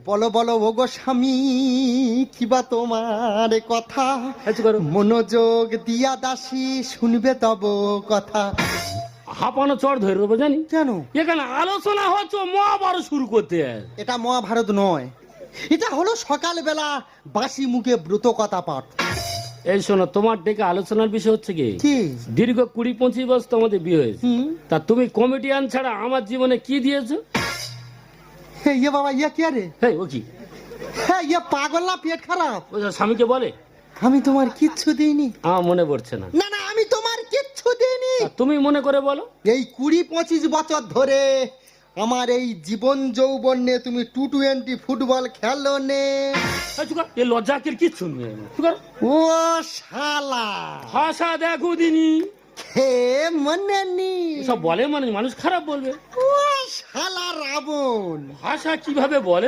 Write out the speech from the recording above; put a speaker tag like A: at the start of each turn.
A: বলো বলো ওগো স্বামী কিবা তোমার কথা, মনোযোগ দিয়া দাসী শুনবে তব কথা।
B: হাঁপানো চড় ধরে দেবো জানি
A: কেন?
B: এখানে আলোচনা হচ্ছে মহাভারত শুরু করতে।
A: এটা মহাভারত নয়, এটা হলো সকালবেলা বাসি মুখে ব্রত কথা পাঠ।
B: এই শোনো, তোমার ডেকে আলোচনার বিষয় হচ্ছে কি, দীর্ঘ 20-25 বছর তোমাদের বিয়ে হয়েছে, তা তুমি কমেডিয়ান ছাড়া আমার জীবনে কি দিয়েছো?
A: ইয়ে বাবা ইয়ে কে রে?
B: ও কি?
A: হ্যাঁ ইয়ে পাগল না পেট খারাপ?
B: ও স্বামীকে বলে
A: আমি তোমার কিচ্ছু দিইনি।
B: আমার মনে পড়ছে না।
A: না না আমি তোমার কিচ্ছু দিইনি।
B: তুমি মনে করে বলো।
A: এই 20-25 বছর ধরে আমার এই জীবন যৌবন নিয়ে তুমি T20 ফুটবল খেলো নে।
B: এ লজ্জাকের কিচ্ছু নেই।
A: ও শালা
B: ভাষা দেখো দিনি
A: হে মনে নি
B: সব বলে, মানে মানুষ খারাপ বলবে।
A: ও শালা রাবণ
B: ভাষা কিভাবে বলে